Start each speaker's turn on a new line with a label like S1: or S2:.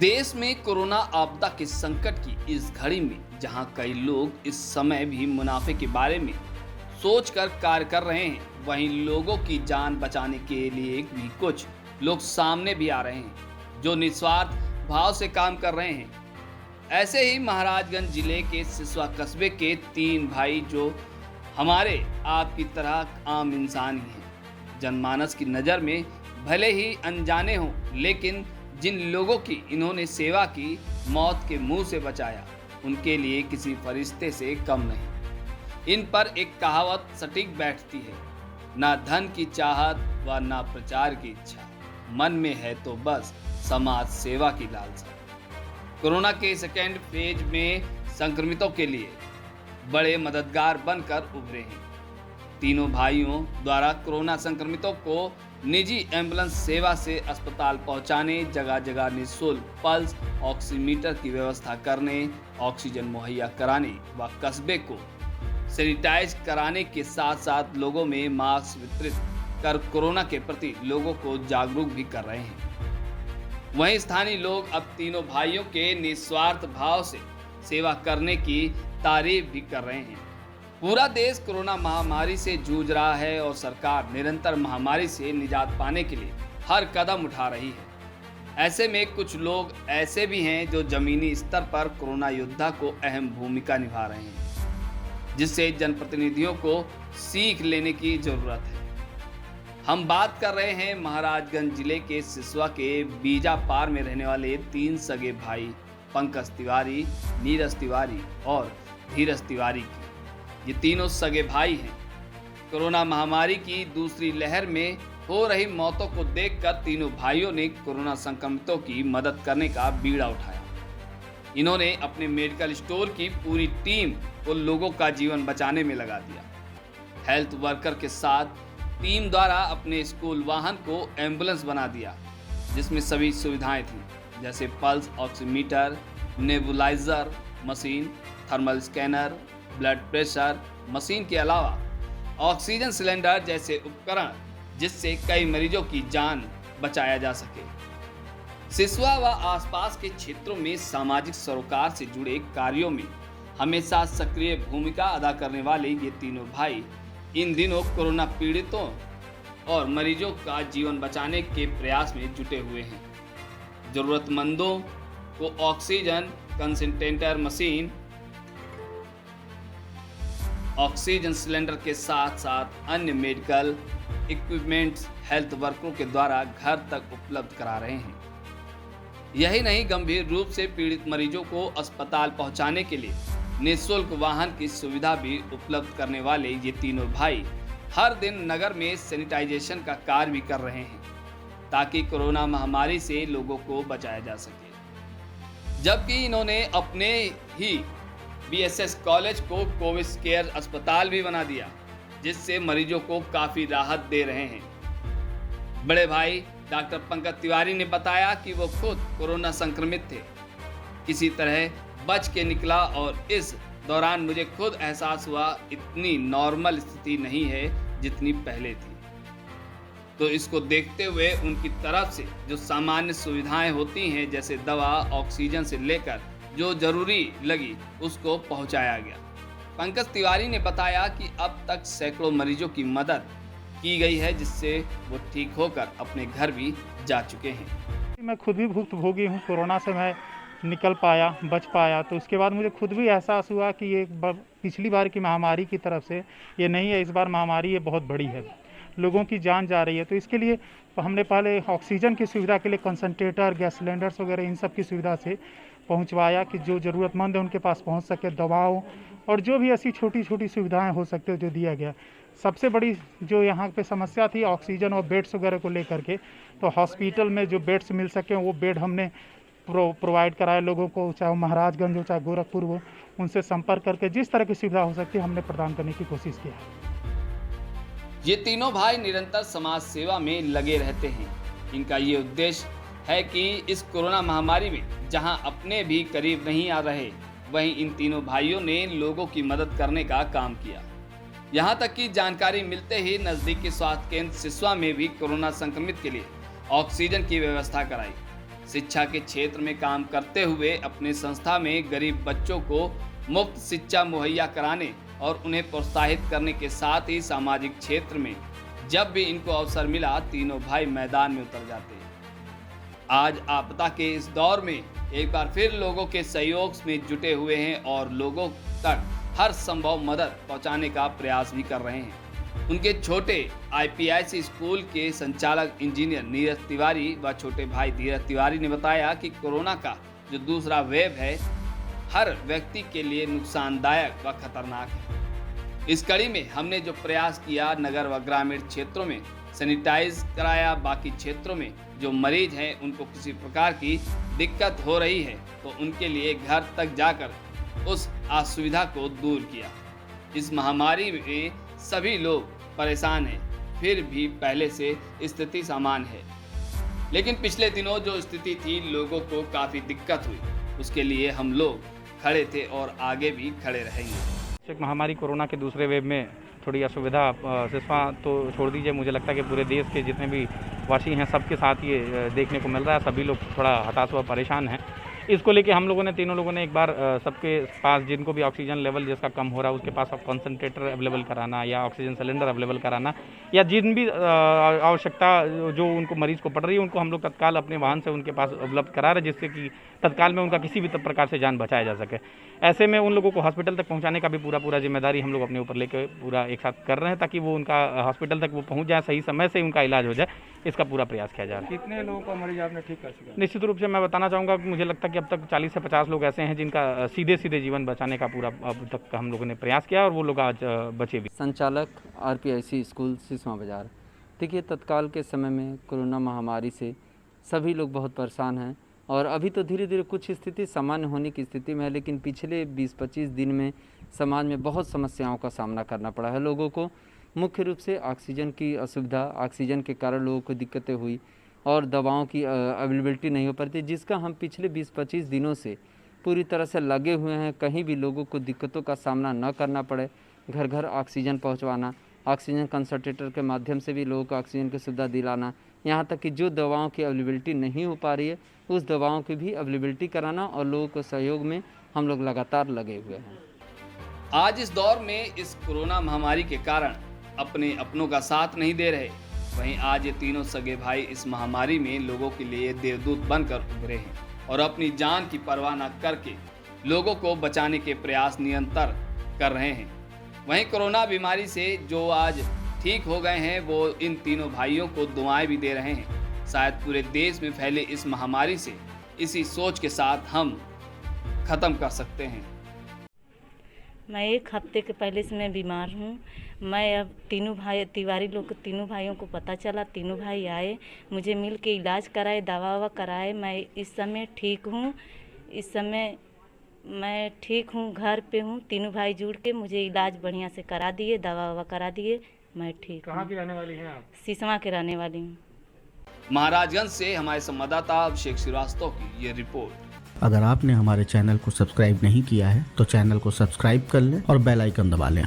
S1: देश में कोरोना आपदा के संकट की इस घड़ी में जहां कई लोग इस समय भी मुनाफे के बारे में सोचकर कार्य कर रहे हैं, वहीं लोगों की जान बचाने के लिए भी कुछ लोग सामने भी आ रहे हैं जो निस्वार्थ भाव से काम कर रहे हैं। ऐसे ही महाराजगंज जिले के सिसवा कस्बे के तीन भाई जो हमारे आपकी तरह आम इंसान ही हैं, जनमानस की नज़र में भले ही अनजाने हों, लेकिन जिन लोगों की इन्होंने सेवा की, मौत के मुंह से बचाया, उनके लिए किसी फरिश्ते से कम नहीं। इन पर एक कहावत सटीक बैठती है, ना धन की चाहत व ना प्रचार की इच्छा, मन में है तो बस समाज सेवा की लालसा। कोरोना के सेकेंड फेज में संक्रमितों के लिए बड़े मददगार बनकर उभरे हैं। तीनों भाइयों द्वारा कोरोना संक्रमितों को निजी एम्बुलेंस सेवा से अस्पताल पहुंचाने, जगह जगह निःशुल्क पल्स ऑक्सीमीटर की व्यवस्था करने, ऑक्सीजन मुहैया कराने व कस्बे को सैनिटाइज कराने के साथ साथ लोगों में मास्क वितरित कर कोरोना के प्रति लोगों को जागरूक भी कर रहे हैं। वहीं स्थानीय लोग अब तीनों भाइयों के निस्वार्थ भाव से सेवा करने की तारीफ भी कर रहे हैं। पूरा देश कोरोना महामारी से जूझ रहा है और सरकार निरंतर महामारी से निजात पाने के लिए हर कदम उठा रही है। ऐसे में कुछ लोग ऐसे भी हैं जो जमीनी स्तर पर कोरोना योद्धा को अहम भूमिका निभा रहे हैं, जिससे जनप्रतिनिधियों को सीख लेने की जरूरत है। हम बात कर रहे हैं महाराजगंज जिले के सिसवा के बीजापार में रहने वाले तीन सगे भाई पंकज तिवारी, नीरज तिवारी और धीरज तिवारी की। ये तीनों सगे भाई हैं। कोरोना महामारी की दूसरी लहर में हो रही मौतों को देखकर तीनों भाइयों ने कोरोना संक्रमितों की मदद करने का बीड़ा उठाया। इन्होंने अपने मेडिकल स्टोर की पूरी टीम को लोगों का जीवन बचाने में लगा दिया। हेल्थ वर्कर के साथ टीम द्वारा अपने स्कूल वाहन को एम्बुलेंस बना दिया, जिसमें सभी सुविधाएं थीं, जैसे pulse oximeter, nebuliser machine, thermal scanner, blood pressure machine के अलावा ऑक्सीजन सिलेंडर जैसे उपकरण, जिससे कई मरीजों की जान बचाया जा सके। सिसवा व आसपास के क्षेत्रों में सामाजिक सरोकार से जुड़े कार्यों में हमेशा सक्रिय भूमिका अदा करने वाले ये तीनों भाई इन दिनों कोरोना पीड़ितों और मरीजों का जीवन बचाने के प्रयास में जुटे हुए हैं। जरूरतमंदों को oxygen concentrator machine, oxygen cylinder के साथ साथ अन्य मेडिकल इक्विपमेंट्स हेल्थ वर्करों के द्वारा घर तक उपलब्ध करा रहे हैं। यही नहीं, गंभीर रूप से पीड़ित मरीजों को अस्पताल पहुंचाने के लिए निःशुल्क वाहन की सुविधा भी उपलब्ध करने वाले ये तीनों भाई हर दिन नगर में सैनिटाइजेशन का कार्य भी कर रहे हैं, ताकि कोरोना महामारी से लोगों को बचाया जा सके। जबकि इन्होंने अपने ही बीएसएस कॉलेज को कोविड केयर अस्पताल भी बना दिया, जिससे मरीजों को काफी राहत दे रहे हैं। बड़े भाई डॉक्टर पंकज तिवारी ने बताया कि वो खुद कोरोना संक्रमित थे, किसी तरह बच के निकला और इस दौरान मुझे खुद एहसास हुआ इतनी नॉर्मल स्थिति नहीं है जितनी पहले थी। तो इसको देखते हुए उनकी तरफ से जो सामान्य सुविधाएं होती हैं, जैसे दवा, ऑक्सीजन से लेकर जो जरूरी लगी उसको पहुंचाया गया। पंकज तिवारी ने बताया कि अब तक सैकड़ों मरीजों की मदद की गई है, जिससे वो ठीक होकर अपने घर भी जा चुके हैं।
S2: मैं खुद भी भुक्तभोगी हूँ। कोरोना से मैं निकल पाया, बच पाया, तो उसके बाद मुझे खुद भी एहसास हुआ कि ये पिछली बार की महामारी की तरफ से ये नहीं है, इस बार महामारी ये बहुत बड़ी है, लोगों की जान जा रही है। तो इसके लिए हमने पहले ऑक्सीजन की सुविधा के लिए कंसंट्रेटर, गैस सिलेंडर्स वगैरह इन सब की सुविधा से पहुंचवाया कि जो ज़रूरतमंद है उनके पास पहुंच सके, दवाओं और जो भी ऐसी छोटी छोटी सुविधाएं हो सकते जो दिया गया। सबसे बड़ी जो यहाँ पे समस्या थी ऑक्सीजन और बेड्स वगैरह को लेकर के, तो हॉस्पिटल में जो बेड्स मिल सके वो बेड हमने प्रोवाइड कराए लोगों को, चाहे वो महाराजगंज हो चाहे गोरखपुर हो, उनसे संपर्क करके जिस तरह की सुविधा हो सकती है हमने प्रदान करने की कोशिश की है।
S1: ये तीनों भाई निरंतर समाज सेवा में लगे रहते हैं। इनका ये उद्देश्य है कि इस कोरोना महामारी में जहां अपने भी करीब नहीं आ रहे, वहीं इन तीनों भाइयों ने लोगों की मदद करने का काम किया। यहां तक कि जानकारी मिलते ही नजदीकी स्वास्थ्य केंद्र सिसवा में भी कोरोना संक्रमित के लिए ऑक्सीजन की व्यवस्था कराई। शिक्षा के क्षेत्र में काम करते हुए अपने संस्था में गरीब बच्चों को मुफ्त शिक्षा मुहैया कराने और उन्हें प्रोत्साहित करने के साथ ही सामाजिक क्षेत्र में जब भी इनको अवसर मिला तीनों भाई मैदान में उतर जाते हैं। आज आपदा के इस दौर में एक बार फिर लोगों के सहयोग में जुटे हुए हैं और लोगों तक हर संभव मदद पहुंचाने का प्रयास भी कर रहे हैं। उनके छोटे IPIC स्कूल के संचालक इंजीनियर नीरज तिवारी व छोटे भाई धीरज तिवारी ने बताया कि कोरोना का जो दूसरा वेव है हर व्यक्ति के लिए नुकसानदायक व खतरनाक है। इस कड़ी में हमने जो प्रयास किया, नगर व ग्रामीण क्षेत्रों में सैनिटाइज कराया, बाकी क्षेत्रों में जो मरीज हैं उनको किसी प्रकार की दिक्कत हो रही है तो उनके लिए घर तक जाकर उस असुविधा को दूर किया। इस महामारी में सभी लोग परेशान हैं, फिर भी पहले से स्थिति सामान्य है, लेकिन पिछले दिनों जो स्थिति थी लोगों को काफ़ी दिक्कत हुई, उसके लिए हम लोग खड़े थे और आगे भी खड़े रहेंगे।
S2: महामारी कोरोना के दूसरे वेव में थोड़ी असुविधा सिस्वा तो छोड़ दीजिए, मुझे लगता है कि पूरे देश के जितने भी वासी हैं सबके साथ ये देखने को मिल रहा है। सभी लोग थोड़ा हताश व परेशान हैं। इसको लेके हम लोगों ने तीनों लोगों ने एक बार सबके पास जिनको भी ऑक्सीजन लेवल जिसका कम हो रहा है उसके पास कंसंट्रेटर अवेलेबल कराना या ऑक्सीजन सिलेंडर अवेलेबल कराना या जिन भी आवश्यकता जो उनको मरीज को पड़ रही है उनको हम लोग तत्काल अपने वाहन से उनके पास उपलब्ध करा रहे, जिससे कि तत्काल में उनका किसी भी प्रकार से जान बचाया जा सके। ऐसे में उन लोगों को हॉस्पिटल तक पहुंचाने का भी पूरा जिम्मेदारी हम लोग अपने ऊपर लेकर पूरा एक साथ कर रहे हैं, ताकि वो उनका हॉस्पिटल तक वो पहुंच जाए, सही समय से उनका इलाज हो जाए, इसका पूरा प्रयास किया जा रहा है।
S3: कितने लोगों का मरीज आपने ठीक कर सका?
S2: निश्चित रूप से मैं बताना चाहूँगा कि मुझे लगता है कि अब तक 40 से 50 लोग ऐसे हैं जिनका सीधे जीवन बचाने का पूरा अब तक हम लोगों ने प्रयास किया और वो लोग आज बचे भी।
S4: संचालक RPIC स्कूल सिसवा बाजार। देखिए, तत्काल के समय में कोरोना महामारी से सभी लोग बहुत परेशान हैं और अभी तो धीरे धीरे कुछ स्थिति सामान्य होने की स्थिति में है, लेकिन पिछले 20-25 दिन में समाज में बहुत समस्याओं का सामना करना पड़ा है लोगों को। मुख्य रूप से ऑक्सीजन की असुविधा, ऑक्सीजन के कारण लोगों को दिक्कतें हुई और दवाओं की अवेलेबिलिटी नहीं हो पाती, जिसका हम पिछले 20-25 दिनों से पूरी तरह से लगे हुए हैं। कहीं भी लोगों को दिक्कतों का सामना न करना पड़े, घर घर ऑक्सीजन पहुंचवाना, ऑक्सीजन कंसंट्रेटर के माध्यम से भी लोगों को ऑक्सीजन की सुविधा दिलाना, यहाँ तक कि जो दवाओं की अवेलेबिलिटी नहीं हो पा रही है उस दवाओं की भी अवेलेबिलिटी कराना और लोगों के सहयोग में हम लोग लगातार लगे हुए हैं।
S1: आज इस दौर में इस कोरोना महामारी के कारण अपनों का साथ नहीं दे रहे, वहीं आज ये तीनों सगे भाई इस महामारी में लोगों के लिए देवदूत बनकर उभरे हैं और अपनी जान की परवाह न करके लोगों को बचाने के प्रयास निरंतर कर रहे हैं। वहीं कोरोना बीमारी से जो आज ठीक हो गए हैं वो इन तीनों भाइयों को दुआएं भी दे रहे हैं। शायद पूरे देश में फैले इस महामारी से इसी सोच के साथ हम खत्म कर सकते हैं।
S5: मैं 1 हफ्ते के पहले से मैं बीमार हूँ। मैं अब तिवारी लोग तीनों भाइयों को पता चला, तीनों भाई आए, मुझे मिल के इलाज कराए, दवा कराए। मैं इस समय ठीक हूँ, इस समय मैं ठीक हूँ, घर पे हूँ। तीनों भाई जुड़ के मुझे इलाज बढ़िया से करा दिए, दवा करा दिए, मैं ठीक हूँ।
S3: कहाँ की रहने वाली हैं आप?
S5: सिसवा के रहने वाली हूँ।
S1: महाराजगंज से हमारे संवाददाता अभिषेक श्रीवास्तव की ये रिपोर्ट।
S6: अगर आपने हमारे चैनल को सब्सक्राइब नहीं किया है तो चैनल को सब्सक्राइब कर लें और बेल आइकन दबा लें।